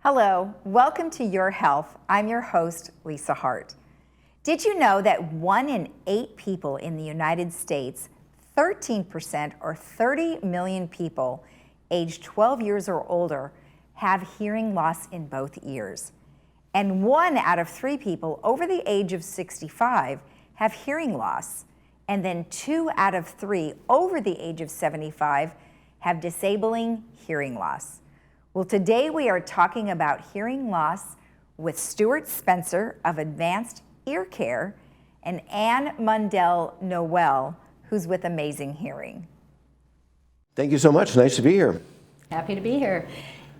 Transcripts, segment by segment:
Hello, welcome to Your Health. I'm your host, Lisa Hart. Did you know that 1 in 8 people in the United States, 13% or 30 million people aged 12 years or older, have hearing loss in both ears? And 1 out of 3 people over the age of 65 have hearing loss. And then 2 out of 3 over the age of 75 have disabling hearing loss. Well, today we are talking about hearing loss with Stuart Spencer of Advanced Ear Care and Anne Mundell Noel, who's with Amazing Hearing. Thank you so much. Nice to be here. Happy to be here.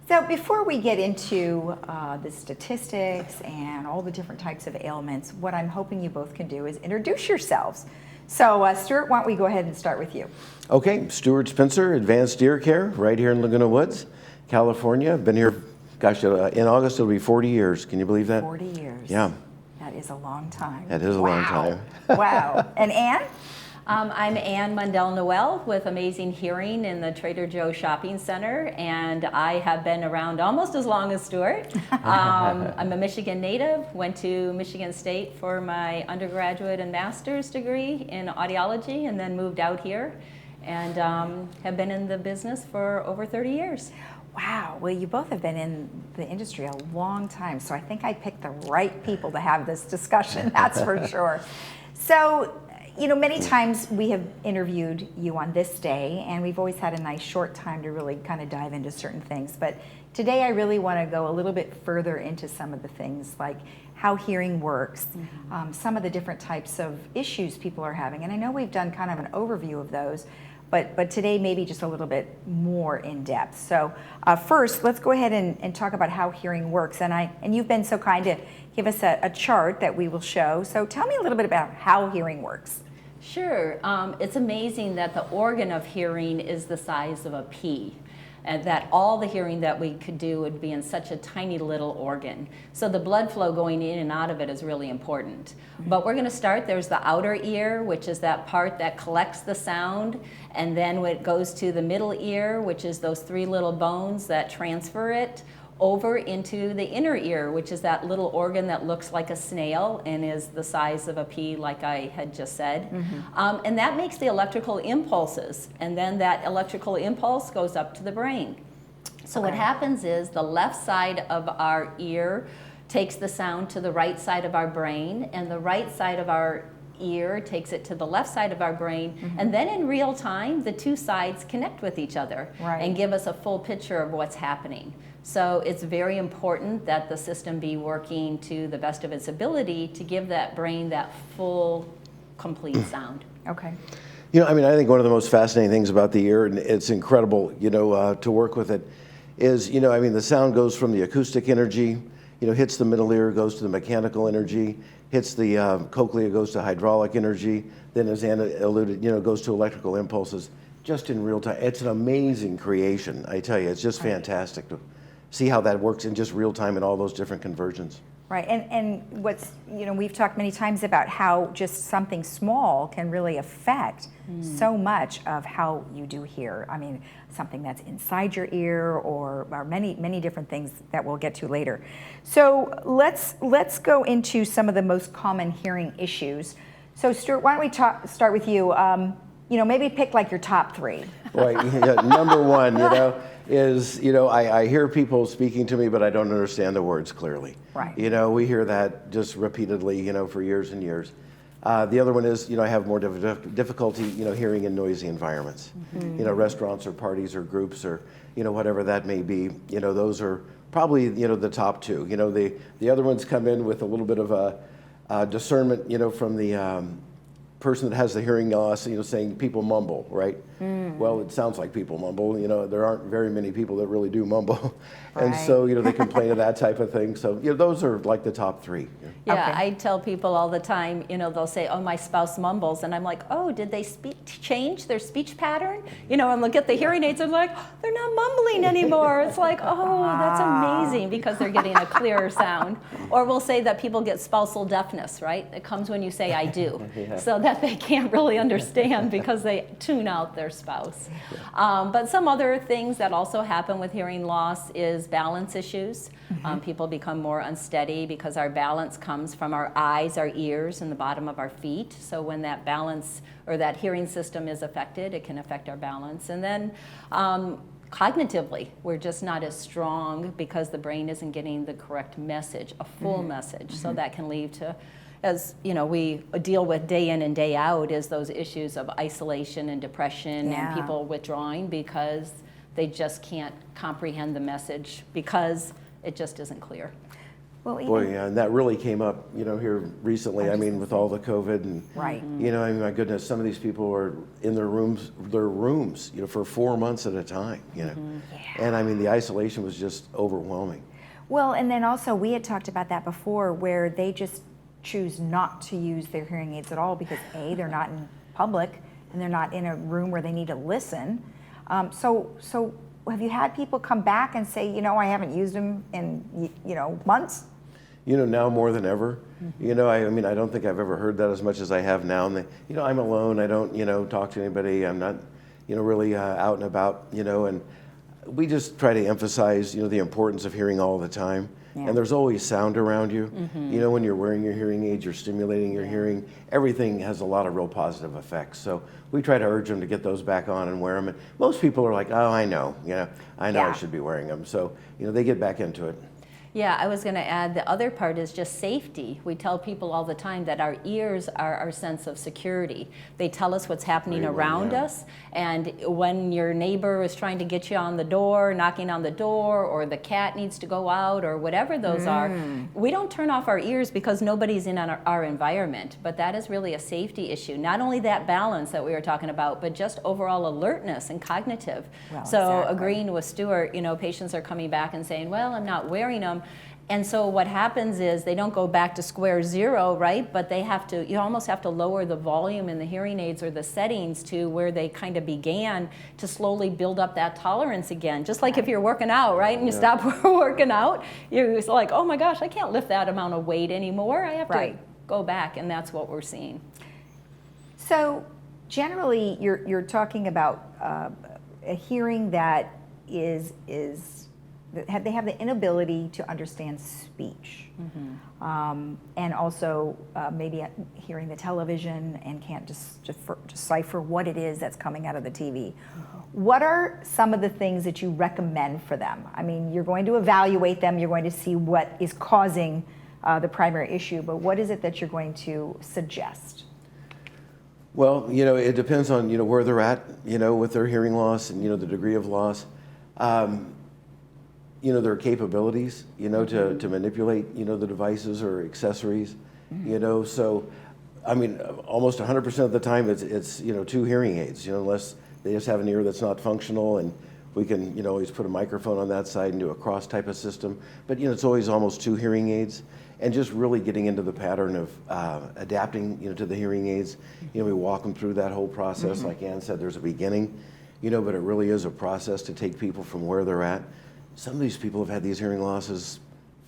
So before we get into the statistics and all the different types of ailments, what I'm hoping you both can do is introduce yourselves. So Stuart, why don't we go ahead and start with you? Okay, Stuart Spencer, Advanced Ear Care, right here in Laguna Woods, California. I've been here, gosh, in August it'll be 40 years. Can you believe that? 40 years. Yeah. That is a long time. That is a long time. Wow. And Anne? I'm Anne Mundell Noel with Amazing Hearing in the Trader Joe Shopping Center, and I have been around almost as long as Stuart. I'm a Michigan native, went to Michigan State for my undergraduate and master's degree in audiology, and then moved out here, and have been in the business for over 30 years. Wow, well, you both have been in the industry a long time, so I think I picked the right people to have this discussion, that's for sure. So, you know, many times we have interviewed you on this day, and we've always had a nice short time to really kind of dive into certain things. But today I really want to go a little bit further into some of the things, like how hearing works, some of the different types of issues people are having. And I know we've done kind of an overview of those, but today maybe just a little bit more in depth. So first, let's go ahead and talk about how hearing works. And you've been so kind to give us a chart that we will show. So tell me a little bit about how hearing works. Sure. It's amazing that the organ of hearing is the size of a pea, and that all the hearing that we could do would be in such a tiny little organ. So the blood flow going in and out of it is really important. But we're going to start, there's the outer ear, which is that part that collects the sound, and then when it goes to the middle ear, which is those 3 little bones that transfer it, over into the inner ear, which is that little organ that looks like a snail and is the size of a pea, like I had just said. And that makes the electrical impulses, and then that electrical impulse goes up to the brain. So what happens is the left side of our ear takes the sound to the right side of our brain, and the right side of our ear takes it to the left side of our brain, and then in real time the 2 sides connect with each other and give us a full picture of what's happening. So it's very important that the system be working to the best of its ability to give that brain that full, complete sound. Okay. You know, I mean, I think one of the most fascinating things about the ear, and it's incredible, you know, to work with it, is, you know, I mean, the sound goes from the acoustic energy, you know, hits the middle ear, goes to the mechanical energy, hits the cochlea, goes to hydraulic energy, then as Anna alluded, you know, goes to electrical impulses, just in real time. It's an amazing creation, I tell you. It's just fantastic to see how that works in just real time and all those different conversions. Right, and what's, you know, we've talked many times about how just something small can really affect so much of how you do hear. I mean, something that's inside your ear or many different things that we'll get to later. So let's go into some of the most common hearing issues. So Stuart, why don't we start with you? You know, maybe pick like your top 3. Right, yeah, number 1, you know, is, you know, I hear people speaking to me, but I don't understand the words clearly. Right. You know, we hear that just repeatedly, you know, for years and years. The other one is, you know, I have more difficulty, you know, hearing in noisy environments. You know, restaurants or parties or groups or, you know, whatever that may be. You know, those are probably, you know, the top 2. You know, the other ones come in with a little bit of a discernment, you know, from the person that has the hearing loss, you know, saying people mumble, right? Well, it sounds like people mumble. You know, there aren't very many people that really do mumble. And so, you know, they complain of that type of thing. So, you know, those are like the top 3. Yeah, I tell people all the time, you know, they'll say, oh, my spouse mumbles. And I'm like, oh, did they change their speech pattern? You know, and look at the hearing aids, I'm like, they're not mumbling anymore. It's like, oh, that's amazing. because they're getting a clearer sound. Or we'll say that people get spousal deafness, right? It comes when you say I do, Yeah. so that they can't really understand because they tune out their spouse. But some other things that also happen with hearing loss is balance issues. People become more unsteady because our balance comes from our eyes, our ears, and the bottom of our feet. So when that balance or that hearing system is affected, it can affect our balance. And then cognitively, we're just not as strong because the brain isn't getting the correct message, a full message. So that can lead to, as you know, we deal with day in and day out, is those issues of isolation and depression and people withdrawing because they just can't comprehend the message because it just isn't clear. Well, even, Boy, yeah, and that really came up, here recently. I mean, with all the COVID and, right. I mean, my goodness, some of these people are in their rooms, for 4 months at a time, Yeah. And I mean, the isolation was just overwhelming. Well, and then also we had talked about that before, where they just choose not to use their hearing aids at all because A, they're not in public and they're not in a room where they need to listen. So have you had people come back and say, I haven't used them in, months? Now more than ever. I mean, I don't think I've ever heard that as much as I have now. And I'm alone. I don't, talk to anybody. I'm not, really out and about, and we just try to emphasize, the importance of hearing all the time. Yeah. And there's always sound around you. When you're wearing your hearing aids, you're stimulating your hearing. Everything has a lot of real positive effects. So we try to urge them to get those back on and wear them. And most people are like, oh, I know, I should be wearing them. So, they get back into it. Yeah, I was going to add the other part is just safety. We tell people all the time that our ears are our sense of security. They tell us what's happening around us. And when your neighbor is trying to get you on the door, knocking on the door, or the cat needs to go out, or whatever those are, we don't turn off our ears because nobody's in our environment. But that is really a safety issue. Not only that balance that we were talking about, but just overall alertness and cognitive. Well, so exactly. agreeing with Stuart, patients are coming back and saying, well, I'm not wearing them. And so what happens is they don't go back to square zero, right? But you almost have to lower the volume in the hearing aids or the settings to where they kind of began to slowly build up that tolerance again. Just like if you're working out, right? And you stop working out, you're like, oh my gosh, I can't lift that amount of weight anymore. I have to go back, and that's what we're seeing. So generally, you're talking about a hearing that they have the inability to understand speech, and also maybe hearing the television and can't decipher what it is that's coming out of the TV. What are some of the things that you recommend for them? I mean, you're going to evaluate them, you're going to see what is causing the primary issue, but what is it that you're going to suggest? Well, it depends on, where they're at, with their hearing loss and, the degree of loss. Their capabilities, to manipulate, the devices or accessories, so, I mean, almost 100% of the time it's 2 hearing aids, unless they just have an ear that's not functional, and we can, always put a microphone on that side and do a cross type of system, but, it's always almost 2 hearing aids, and just really getting into the pattern of adapting, to the hearing aids. We walk them through that whole process. Like Ann said, there's a beginning, but it really is a process to take people from where they're at. Some of these people have had these hearing losses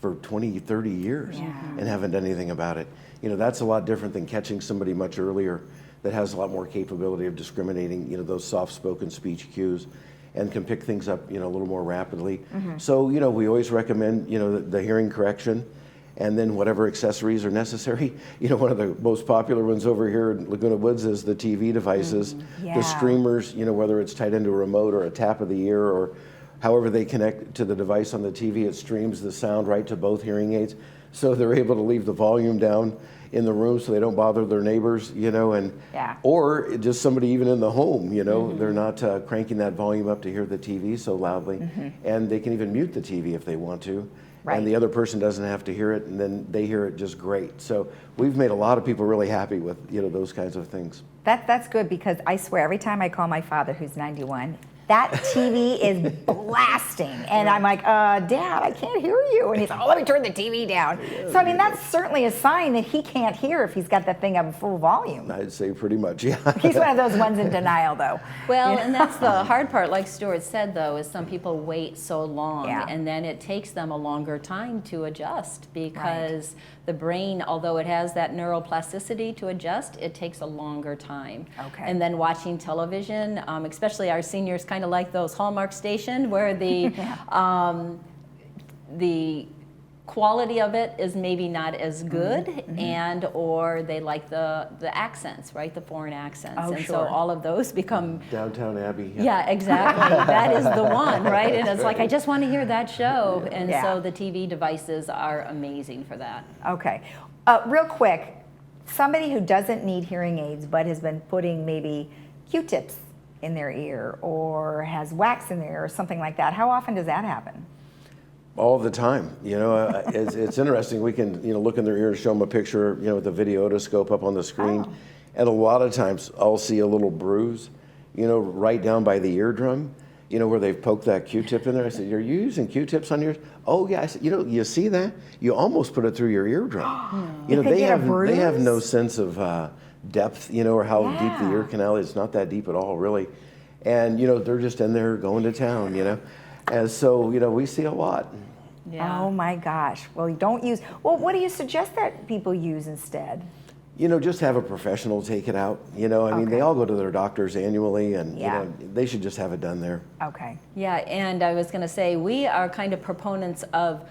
for 20, 30 years and haven't done anything about it. That's a lot different than catching somebody much earlier that has a lot more capability of discriminating, those soft-spoken speech cues and can pick things up, a little more rapidly. So, we always recommend, the hearing correction and then whatever accessories are necessary. One of the most popular ones over here in Laguna Woods is the TV devices, the streamers, whether it's tied into a remote or a tap of the ear or however they connect to the device on the TV, it streams the sound right to both hearing aids. So they're able to leave the volume down in the room so they don't bother their neighbors, or just somebody even in the home, they're not cranking that volume up to hear the TV so loudly. And they can even mute the TV if they want to. And the other person doesn't have to hear it, and then they hear it just great. So we've made a lot of people really happy with, those kinds of things. That's good, because I swear every time I call my father, who's 91, that TV is blasting. And I'm like, Dad, I can't hear you. And he's like, oh, let me turn the TV down. So, I mean, that's certainly a sign that he can't hear if he's got that thing up full volume. I'd say pretty much, yeah. He's one of those ones in denial, though. Well, and that's the hard part, like Stuart said, though, is some people wait so long, and then it takes them a longer time to adjust because the brain, although it has that neuroplasticity to adjust, it takes a longer time. Okay. And then watching television, especially our seniors kind of like those Hallmark station where the the quality of it is maybe not as good, and or they like the accents, right? The foreign accents. Oh, and sure. so all of those become Downtown Abbey. yeah, exactly. That is the one, right? And it's like, I just want to hear that show. And Yeah. so the TV devices are amazing for that. Okay. Real quick, somebody who doesn't need hearing aids but has been putting maybe Q-tips in their ear or has wax in their ear or something like that, how often does that happen? All the time, it's interesting. We can, look in their ear and show them a picture, with the videotoscope up on the screen, and a lot of times I'll see a little bruise, right down by the eardrum, where they've poked that Q-tip in there. I said, "Are you using Q-tips on yours?" "Oh yeah." I said, "You see that? You almost put it through your eardrum." You could they get a have no bruise? sense of depth, or how deep the ear canal is. It's not that deep at all, really, and they're just in there going to town, and so we see a lot. Yeah. Oh my gosh. Well, you don't use, well, what do you suggest that people use instead? Just have a professional take it out. I mean, they all go to their doctors annually, and they should just have it done there. Okay. Yeah, and I was going to say, we are kind of proponents of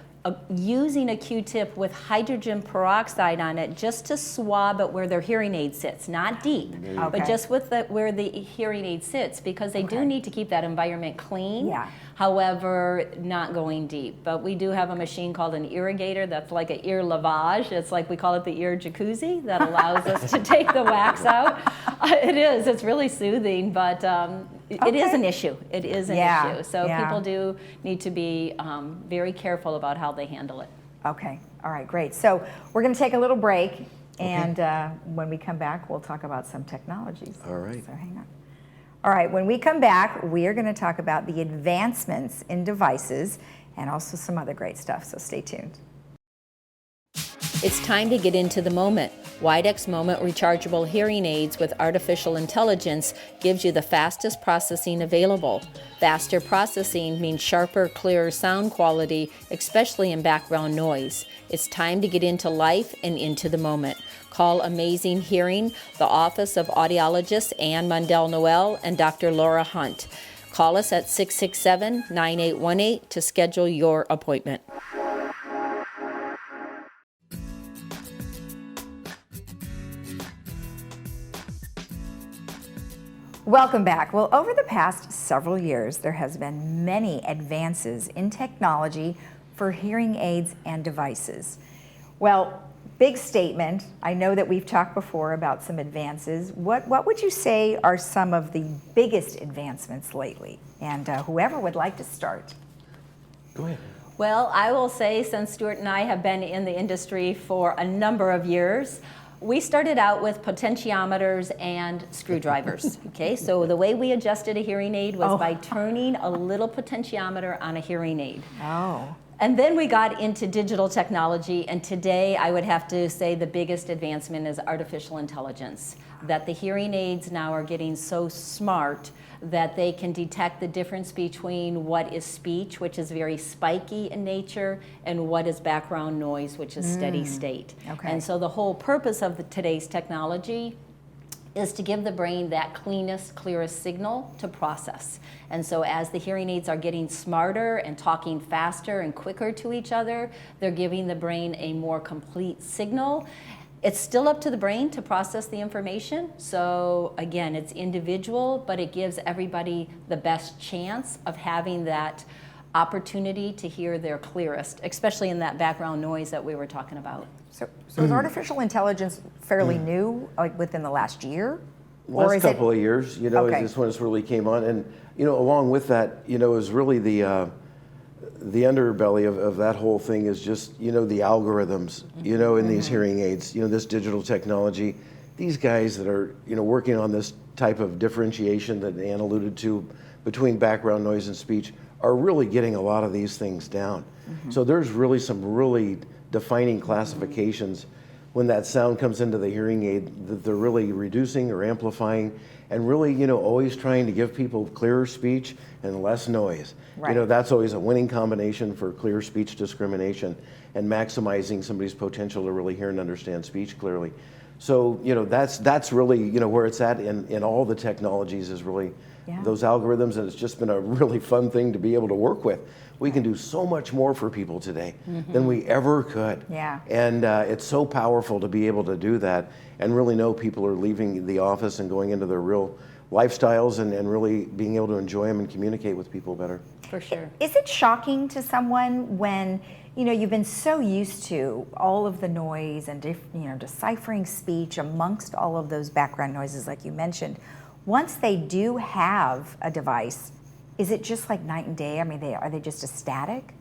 using a Q-tip with hydrogen peroxide on it just to swab it where their hearing aid sits, not deep, but just with where the hearing aid sits, because they do need to keep that environment clean. Yeah. However, not going deep. But we do have a machine called an irrigator that's like an ear lavage. It's like, we call it the ear jacuzzi, that allows us to take the wax out. It is. It's really soothing, but it is an issue. It is an issue. So people do need to be very careful about how they handle it. Okay. All right, great. So we're going to take a little break, and when we come back, we'll talk about some technologies. All right. So hang on. All right, when we come back, we are going to talk about the advancements in devices and also some other great stuff, so stay tuned. It's time to get into the moment. Widex Moment rechargeable hearing aids with artificial intelligence gives you the fastest processing available. Faster processing means sharper, clearer sound quality, especially in background noise. It's time to get into life and into the moment. Call Amazing Hearing, the Office of Audiologist Ann Mundell-Noel and Dr. Laura Hunt. Call us at 667-9818 to schedule your appointment. Welcome back. Well, over the past several years, there has been many advances in technology for hearing aids and devices. Well, big statement. I know that we've talked before about some advances. What would you say are some of the biggest advancements lately? And whoever would like to start. Go ahead. Well, I will say, since Stuart and I have been in the industry for a number of years, we started out with potentiometers and screwdrivers. Okay, so the way we adjusted a hearing aid was by turning a little potentiometer on a hearing aid. Oh. And then we got into digital technology, and today I would have to say the biggest advancement is artificial intelligence. That the hearing aids now are getting so smart that they can detect the difference between what is speech, which is very spiky in nature, and what is background noise, which is steady state. Okay. And so the whole purpose of today's technology is to give the brain that cleanest, clearest signal to process. And so as the hearing aids are getting smarter and talking faster and quicker to each other, they're giving the brain a more complete signal. It's still up to the brain to process the information. So again, it's individual, but it gives everybody the best chance of having that opportunity to hear their clearest, especially in that background noise that we were talking about. So is artificial intelligence fairly new, like within the last year? Or Last is couple of years, is this when it's really came on. And, along with that, is really the underbelly of that whole thing is just, the algorithms, in these hearing aids, this digital technology. These guys that are, working on this type of differentiation that Ann alluded to between background noise and speech are really getting a lot of these things down. So there's really some really defining classifications when that sound comes into the hearing aid that they're really reducing or amplifying, and really, you know, always trying to give people clearer speech and less noise. Right. You know, that's always a winning combination for clear speech discrimination and maximizing somebody's potential to really hear and understand speech clearly. So, you know, that's really, you know, where it's at in all the technologies is really those algorithms, and it's just been a really fun thing to be able to work with. We can do so much more for people today than we ever could. Yeah. And it's so powerful to be able to do that and really know people are leaving the office and going into their real lifestyles and really being able to enjoy them and communicate with people better. For sure. Is it shocking to someone when, you know, you've been so used to all of the noise and, you know, deciphering speech amongst all of those background noises like you mentioned? Once they do have a device, is it just like night and day? I mean, are they just ecstatic?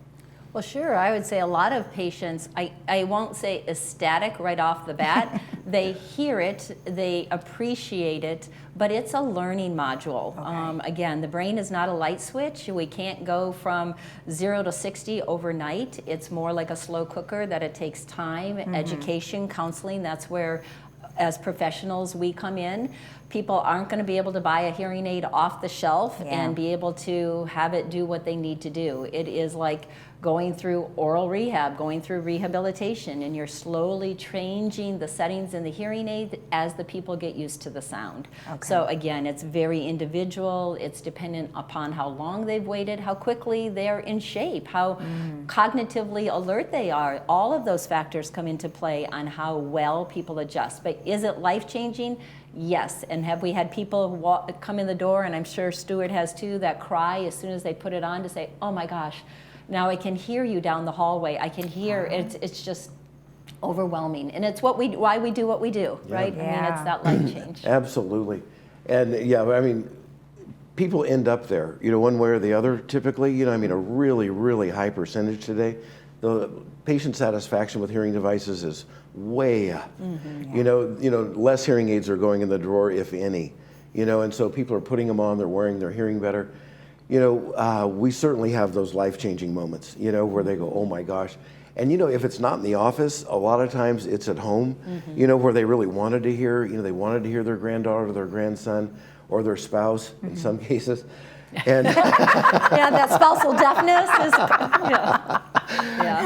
Well, sure. I would say a lot of patients, I won't say ecstatic right off the bat. They hear it, they appreciate it, but it's a learning module. Okay. Again, the brain is not a light switch. We can't go from 0 to 60 overnight. It's more like a slow cooker that it takes time, education, counseling. That's where, as professionals, we come in. People aren't going to be able to buy a hearing aid off the shelf and be able to have it do what they need to do. It is like going through oral rehab, going through rehabilitation, and you're slowly changing the settings in the hearing aid as the people get used to the sound. Okay. So again, it's very individual. It's dependent upon how long they've waited, how quickly they're in shape, how cognitively alert they are. All of those factors come into play on how well people adjust. But is it life-changing? Yes. And have we had people come in the door, and I'm sure Stuart has too, that cry as soon as they put it on to say, oh my gosh, now I can hear you down the hallway. I can hear, it's just overwhelming. And it's why we do what we do, right? I mean, it's that life change. Absolutely. And yeah, I mean, people end up there, you know, one way or the other typically, you know, I mean, a really, really high percentage today. The patient satisfaction with hearing devices is way up. You know, less hearing aids are going in the drawer, if any, you know, and so people are putting them on, they're wearing, they're hearing better. You know, we certainly have those life-changing moments, you know, where they go, oh my gosh. And, you know, if it's not in the office, a lot of times it's at home, you know, where they really wanted to hear, you know, they wanted to hear their granddaughter, their grandson, or their spouse in some cases. And yeah, that spousal deafness is,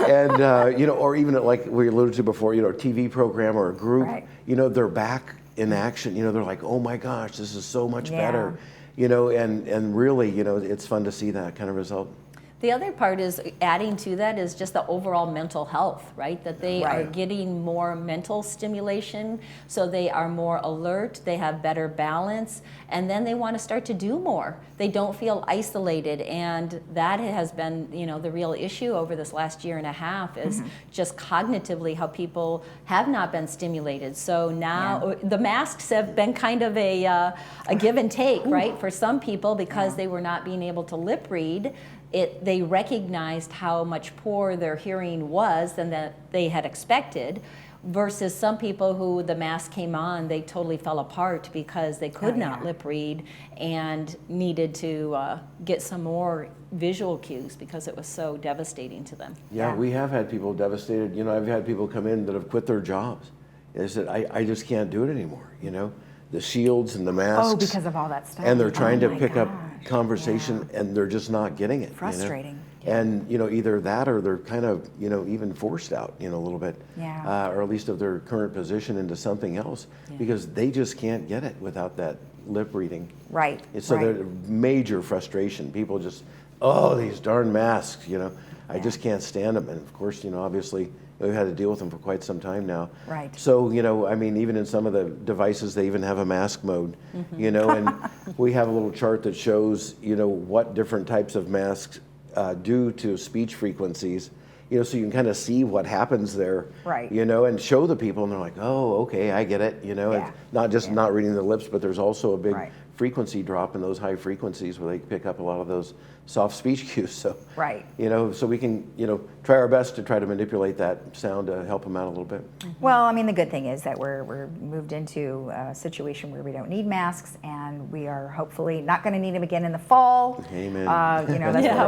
and, you know, or even like we alluded to before, you know, a TV program or a group, you know, they're back in action. You know, they're like, oh my gosh, this is so much better. You know, and really, you know, it's fun to see that kind of result. The other part is adding to that is just the overall mental health, right? That they are getting more mental stimulation, so they are more alert, they have better balance, and then they want to start to do more. They don't feel isolated, and that has been, you know, the real issue over this last year and a half is just cognitively how people have not been stimulated. So now the masks have been kind of a give and take, right? For some people, because they were not being able to lip read, they recognized how much poorer their hearing was than that they had expected, versus some people who the mask came on, they totally fell apart because they could not lip read and needed to get some more visual cues because it was so devastating to them. Yeah, we have had people devastated. You know, I've had people come in that have quit their jobs. They said, I just can't do it anymore, you know? The shields and the masks. Oh, because of all that stuff. And they're trying to pick up conversation and they're just not getting it. Frustrating. You know? And, you know, either that or they're kind of, you know, even forced out, you know, a little bit. Or at least of their current position into something else because they just can't get it without that lip reading. Right. So there's major frustration. People just, oh, these darn masks, you know. I just can't stand them. And of course, you know, obviously we've had to deal with them for quite some time now. Right. So, you know, I mean, even in some of the devices, they even have a mask mode, you know, and we have a little chart that shows, you know, what different types of masks do to speech frequencies, you know, so you can kind of see what happens there, you know, and show the people, and they're like, oh, okay, I get it, you know, it's not just not reading the lips, but there's also a big frequency drop in those high frequencies where they pick up a lot of those soft speech cues. So, Right. so we can, try our best to try to manipulate that sound to help them out a little bit. Well, I mean, the good thing is that we're moved into a situation where we don't need masks, and we are hopefully not going to need them again in the fall. Amen.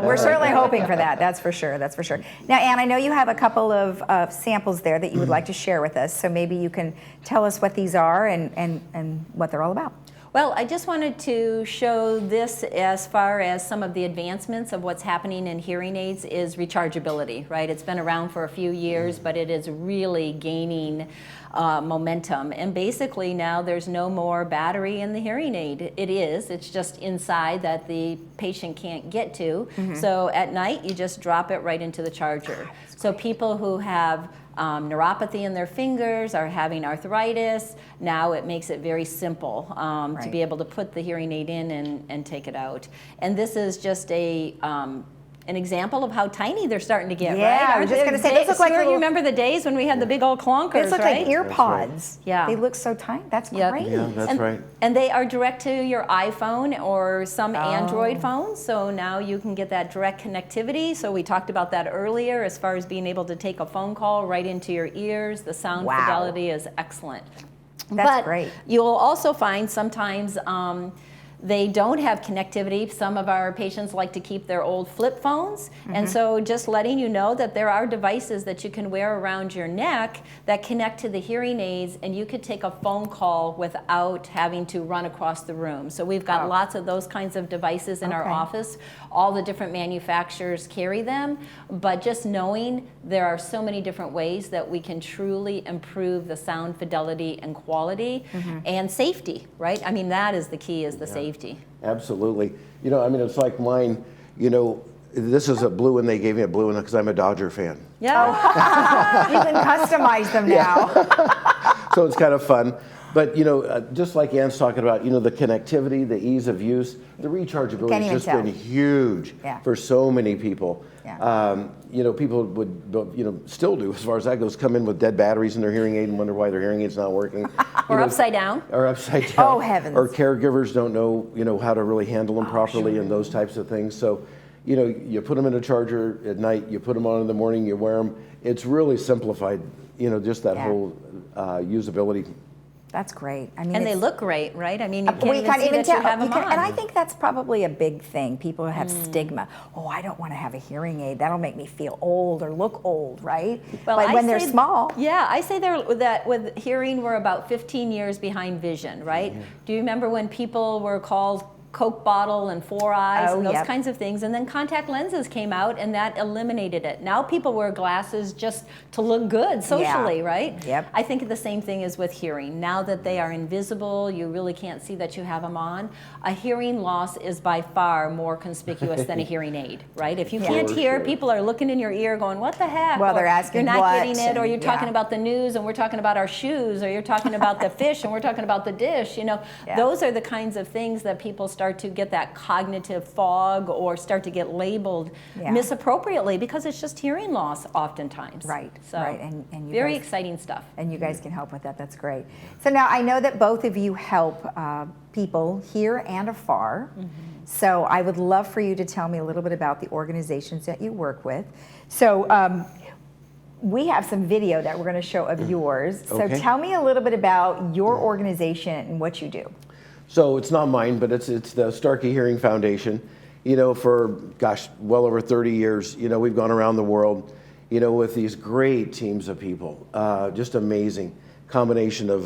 We're certainly hoping for that. That's for sure. That's for sure. Now, Anne, I know you have a couple of samples there that you would like to share with us, so maybe you can tell us what these are and what they're all about. Well, I just wanted to show this as far as some of the advancements of what's happening in hearing aids is rechargeability, right? It's been around for a few years, but it is really gaining momentum. And basically now there's no more battery in the hearing aid. It's just inside that the patient can't get to. So at night you just drop it right into the charger. So people who have neuropathy in their fingers, are having arthritis, now it makes it very simple to be able to put the hearing aid in and take it out. And this is just an example of how tiny they're starting to get, right? Yeah, I was just going to say, those look like you remember the days when we had the big old clunkers, these look right? like ear pods. Yeah. They look so tiny. That's Yep. great. Yeah, that's right. And they are direct to your iPhone or some Android phones, so now you can get that direct connectivity. So we talked about that earlier as far as being able to take a phone call right into your ears. The sound fidelity is excellent. That's great. You'll also find sometimes they don't have connectivity. Some of our patients like to keep their old flip phones. And so just letting you know that there are devices that you can wear around your neck that connect to the hearing aids, and you could take a phone call without having to run across the room. So we've got lots of those kinds of devices in our office. All the different manufacturers carry them, but just knowing there are so many different ways that we can truly improve the sound fidelity and quality and safety, right? I mean, that is the key, is the safety. Absolutely. It's like mine, this is a blue one. They gave me a blue one because I'm a Dodger fan. Yeah. You can customize them now. So it's kind of fun. But, just like Anne's talking about, the connectivity, the ease of use, the rechargeability has just been huge for so many people. Yeah. People would, still do, as far as that goes, come in with dead batteries in their hearing aid and wonder why their hearing aid's not working. Or upside down. Or upside down. Oh, heavens. Or caregivers don't know, how to really handle them properly and those types of things. So, you put them in a charger at night, you put them on in the morning, you wear them. It's really simplified, just that whole usability. That's great. I mean, And they look great, right? I mean, you can't we even can't see even that tell. you have them on. And I think that's probably a big thing. People have stigma. Oh, I don't want to have a hearing aid. That'll make me feel old or look old, right? Well, but when they're small. Yeah, I say that with hearing, we're about 15 years behind vision, right? Do you remember when people were called Coke bottle and 4 eyes and those kinds of things, and then contact lenses came out and that eliminated it. Now people wear glasses just to look good socially, right? Yep. I think the same thing is with hearing. Now that they are invisible, you really can't see that you have them on. A hearing loss is by far more conspicuous than a hearing aid, right? If you can't hear, people are looking in your ear going, what the heck? Well, they're Or asking you're not what, getting it, or you're and- talking about the news and we're talking about our shoes, or you're talking about the fish and we're talking about the dish. Those are the kinds of things that people start to get that cognitive fog or start to get labeled misappropriately because it's just hearing loss oftentimes. Right, So right. And you very guys, exciting stuff. And you guys can help with that. That's great. So now I know that both of you help people here and afar. So I would love for you to tell me a little bit about the organizations that you work with. So we have some video that we're going to show of yours. So tell me a little bit about your organization and what you do. So it's not mine, but it's the Starkey Hearing Foundation. For well over 30 years, we've gone around the world, with these great teams of people, just amazing combination of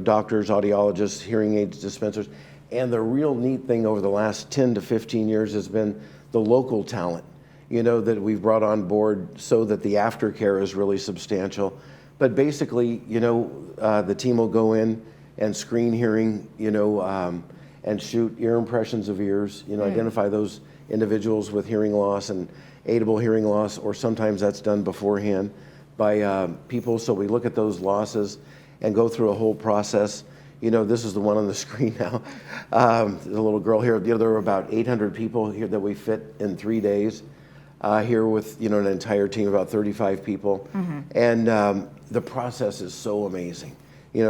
doctors, audiologists, hearing aids dispensers, and the real neat thing over the last 10 to 15 years has been the local talent, that we've brought on board so that the aftercare is really substantial. But basically, the team will go in and screen hearing, and shoot ear impressions of ears, identify those individuals with hearing loss and aidable hearing loss, or sometimes that's done beforehand by people. So we look at those losses and go through a whole process. This is the one on the screen now. There's a little girl here. There were about 800 people here that we fit in 3 days here with, an entire team, about 35 people. And the process is so amazing.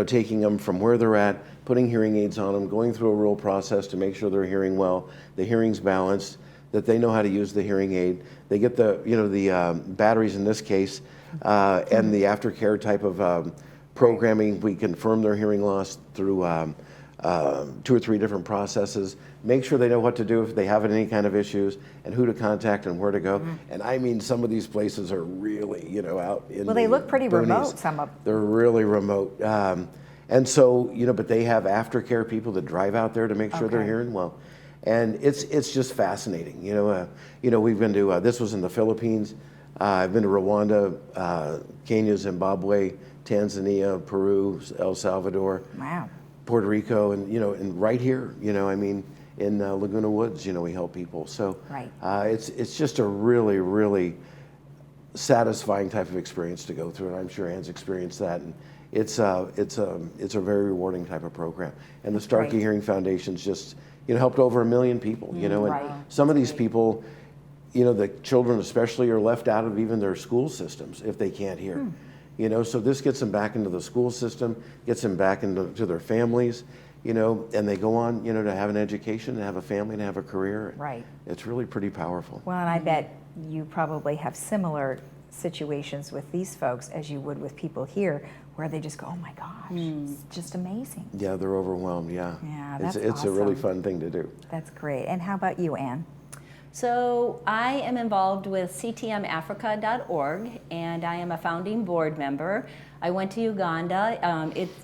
taking them from where they're at, putting hearing aids on them, going through a real process to make sure they're hearing well, the hearing's balanced, that they know how to use the hearing aid. They get the batteries in this case, and the aftercare type of programming. We confirm their hearing loss through 2 or 3 different processes. Make sure they know what to do if they have any kind of issues, and who to contact and where to go. And I mean, some of these places are really, out in Well, they the look pretty boonies. remote, some of them. They're really remote. And so, but they have aftercare people that drive out there to make sure they're Okay. hearing well. And it's just fascinating. We've been to, this was in the Philippines. I've been to Rwanda, Kenya, Zimbabwe, Tanzania, Peru, El Salvador. Wow. Puerto Rico, and right here, in Laguna Woods, we help people. So Right. It's just a really, really satisfying type of experience to go through, and I'm sure Ann's experienced that. And it's a very rewarding type of program. And the Starkey great. Hearing Foundation's just helped over 1 million people. And Right. some of these people, the children especially, are left out of even their school systems if they can't hear. So this gets them back into the school system, gets them back into their families, and they go on, to have an education, to have a family, and have a career. Right. It's really pretty powerful. Well, and I bet you probably have similar situations with these folks as you would with people here, where they just go, oh my gosh, it's just amazing. Yeah, they're overwhelmed, yeah. Yeah, It's that's a really awesome. fun thing to do. That's great. And how about you, Ann? So I am involved with ctmafrica.org, and I am a founding board member. I went to Uganda.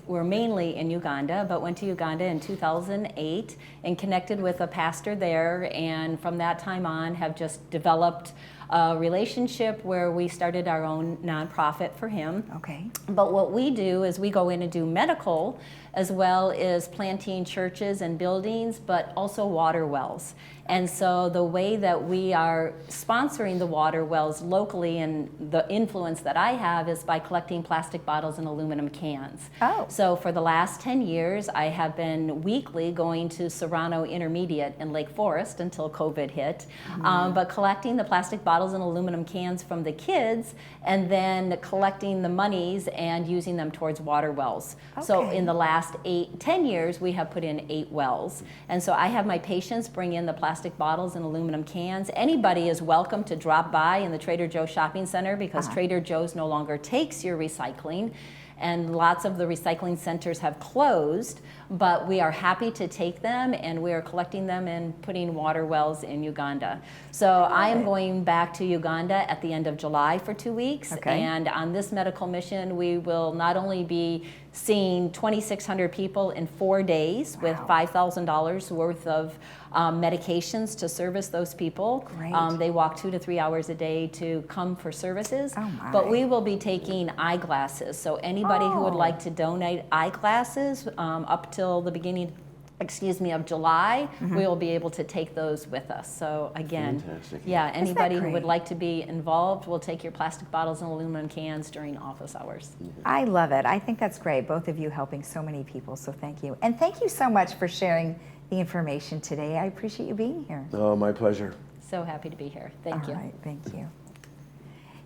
We're mainly in Uganda, but went to Uganda in 2008 and connected with a pastor there, and from that time on have just developed a relationship where we started our own nonprofit for him. Okay. But what we do is we go in and do medical, as well as planting churches and buildings, but also water wells. And so the way that we are sponsoring the water wells locally, and the influence that I have, is by collecting plastic bottles and aluminum cans. Oh. So for the last 10 years, I have been weekly going to Serrano Intermediate in Lake Forest until COVID hit, but collecting the plastic bottles and aluminum cans from the kids, and then collecting the monies and using them towards water wells. So Okay. in the last 10 years, we have put in 8 wells. And so I have my patients bring in the plastic bottles and aluminum cans. Anybody is welcome to drop by in the Trader Joe's shopping center, because Trader Joe's no longer takes your recycling, and lots of the recycling centers have closed, but we are happy to take them, and we are collecting them and putting water wells in Uganda. So I am going back to Uganda at the end of July for 2 weeks. Okay. And on this medical mission, we will not only be seeing 2,600 people in 4 days with Wow. $5,000 worth of medications to service those people. Great. They walk 2 to 3 hours a day to come for services. Oh, my. But we will be taking eyeglasses. So anybody who would Oh. like to donate eyeglasses up till the beginning, of July, we will be able to take those with us. So again, Fantastic. yeah, anybody who would great? like to be involved will take your plastic bottles and aluminum cans during office hours. I love it. I think that's great, both of you helping so many people, so thank you. And thank you so much for sharing the information today. I appreciate you being here. Oh, my pleasure. So happy to be here. Thank you. All right, thank you.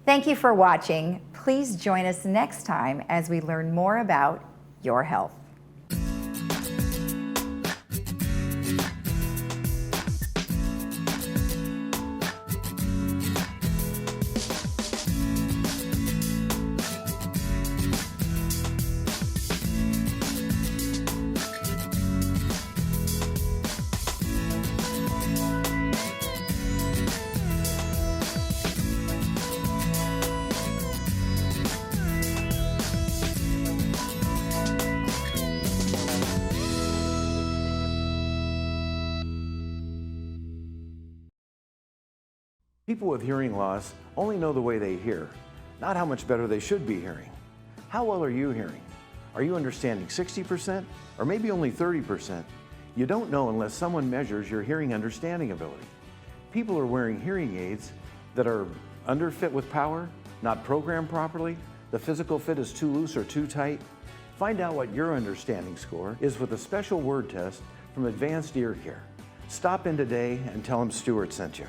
Thank you for watching. Please join us next time as we learn more about your health. People with hearing loss only know the way they hear, not how much better they should be hearing. How well are you hearing? Are you understanding 60% or maybe only 30%? You don't know unless someone measures your hearing understanding ability. People are wearing hearing aids that are underfit with power, not programmed properly, the physical fit is too loose or too tight. Find out what your understanding score is with a special word test from Advanced Ear Care. Stop in today and tell them Stuart sent you.